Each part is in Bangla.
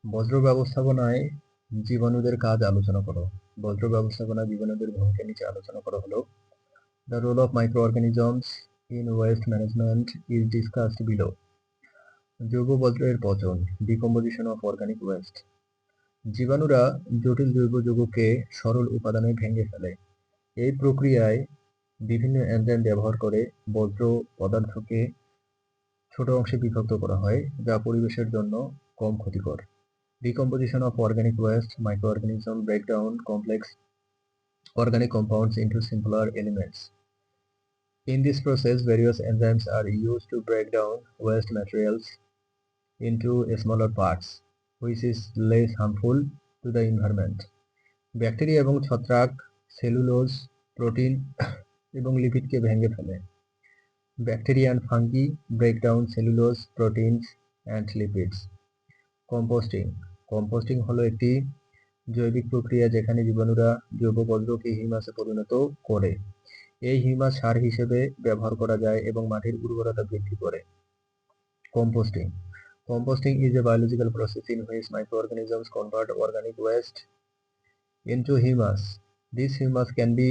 বজ্র ব্যবস্থাপনায় জীবাণুদের কাজ আলোচনা করো। বজ্র ব্যবস্থাপনায় জীবাণুদের ভূমিকা নিচে আলোচনা করা হলো। The role of microorganisms in waste management is discussed below. জৈব বজ্রের পচন, ডিকম্পোজিশন অফ অর্গানিক ওয়েস্ট। জীবাণুরা জটিল জৈব যৌগকে সরল উপাদানে ভেঙে ফেলে। এই প্রক্রিয়ায় বিভিন্ন এনজাইম ব্যবহার করে বজ্র পদার্থকে ছোট অংশে বিভক্ত করা হয়, যা পরিবেশের জন্য কম ক্ষতিকর। Decomposition of organic waste, microorganisms break down complex organic compounds into simpler elements. In this process, various enzymes are used to break down waste materials into smaller parts, which is less harmful to the environment. Bacteria এবং ছত্রাক সেলুলোজ, প্রোটিন এবং লিপিডকে ভেঙে ফেলে। Bacteria and fungi break down cellulose, proteins and lipids. Composting. Composting হলো একটি জৈবিক প্রক্রিয়া যেখানে জীবাণুরা জৈব বজ্রকে হিউমাসে পরিণত করে। এই হিউমাস সার হিসেবে ব্যবহার করা যায় এবং মাটির উর্বরতা বৃদ্ধি করে। Composting. Composting is a biological process in which microorganisms convert organic waste into humus. This humus can be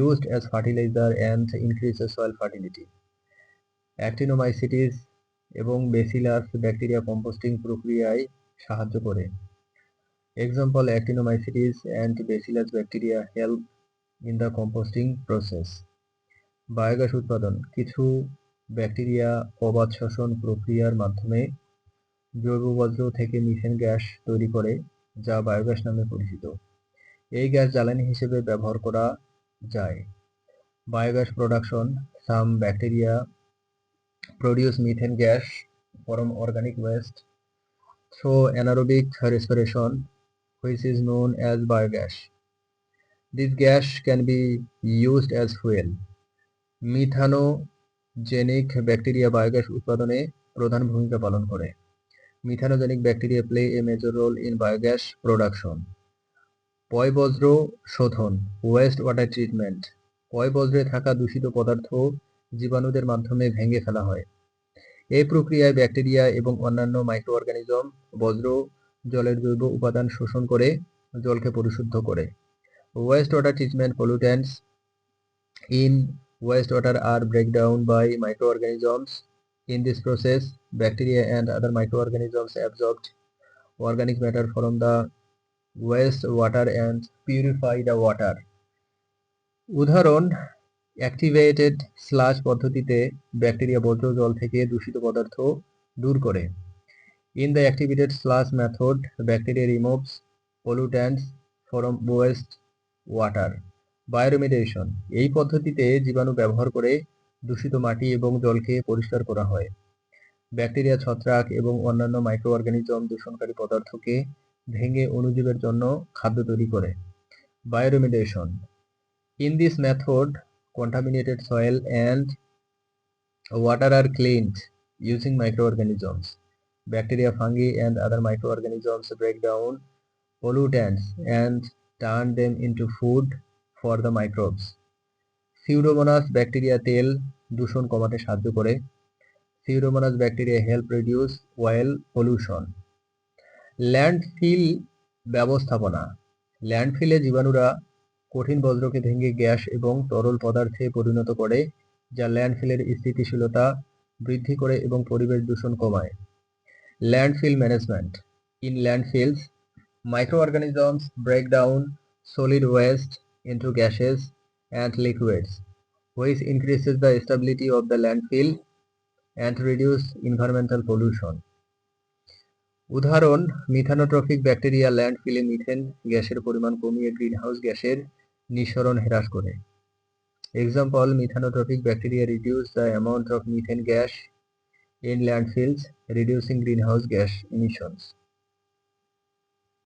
used as fertilizer and increases soil fertility. Actinomycetes এবং Bacillus ব্যাকটেরিয়া কম্পোস্টিং প্রক্রিয়ায় সাহায্য করে। Example, Actinomycetes and Bacillus bacteria help in the composting process. Biogas উৎপাদন। কিছু ব্যাকটেরিয়া অবাধ শ্বসন প্রক্রিয়ার মাধ্যমে জৈব বজ্র থেকে মিথেন গ্যাস তৈরি করে, যা বায়োগ্যাস নামে পরিচিত। এই গ্যাস জ্বালানি হিসেবে ব্যবহার করা যায়। Biogas production. Some bacteria produce methane gas from organic waste through anaerobic respiration, which is known as biogas. This gas can be used as fuel. Methanogenic bacteria biogas উৎপাদনে প্রধান ভূমিকা পালন করে। Methanogenic bacteria play a major role in biogas production. পয়বজ্র শোধন, ওয়েস্ট ওয়াটার ট্রিটমেন্ট। পয়বজ্রে থাকা দূষিত পদার্থ জীবাণুদের মাধ্যমে ভেঙে ফেলা হয়। এই প্রক্রিয়ায় ব্যাকটেরিয়া এবং অন্যান্য মাইক্রোঅর্গানিজম বজ্র জলের জৈব উপাদান শোষণ করে জলকে পরিশুদ্ধ করে। West water treatment. Pollutants in wastewater are break down by microorganisms. In this process, bacteria and other microorganisms absorb organic matter from the wastewater and purify the water. উদাহরণ, অ্যাক্টিভেটেড স্লাশ পদ্ধতিতে ব্যাকটেরিয়া বজ্র জল থেকে দূষিত পদার্থ দূর করে। In the activated slush method, bacteria removes pollutants from waste water. বায়োরিমেডিয়েশন। এই পদ্ধতিতে জীবাণু ব্যবহার করে দূষিত মাটি এবং জলকে পরিষ্কার করা হয়। ব্যাকটেরিয়া, ছত্রাক এবং অন্যান্য মাইক্রোঅর্গানিজম দূষণকারী পদার্থকে ভেঙে অণুজীবের জন্য খাদ্য তৈরি করে। বায়োরিমেডিয়েশন। In this method, contaminated soil and water are cleaned using microorganisms. Bacteria, fungi, and other microorganisms break down pollutants and turn them into food for the microbes. Pseudomonas bacteria তেল দূষণ কমাতে সাহায্য করে। Pseudomonas bacteria help reduce oil pollution. Landfill ব্যবস্থাপনা। ল্যান্ডফিলে জীবাণুরা কঠিন বজ্রকে ভেঙে গ্যাস এবং তরল পদার্থে পরিণত করে, যা ল্যান্ডফিলের স্থিতিশীলতা বৃদ্ধি করে এবং পরিবেশ দূষণ কমায়। Landfill management. In ল্যান্ডফিলস, microorganisms break down solid waste into gases and liquids, which increases the stability of the landfill and reduce environmental pollution. উদাহরণ, মিথানোট্রফিক ব্যাকটেরিয়া ল্যান্ডফিলে মিথেন গ্যাসের পরিমাণ কমিয়ে গ্রিনহাউস গ্যাসের নিঃসরণ হ্রাস করে। Example, methanotrophic bacteria reduce the amount of methane gas in landfills, reducing greenhouse gas emissions.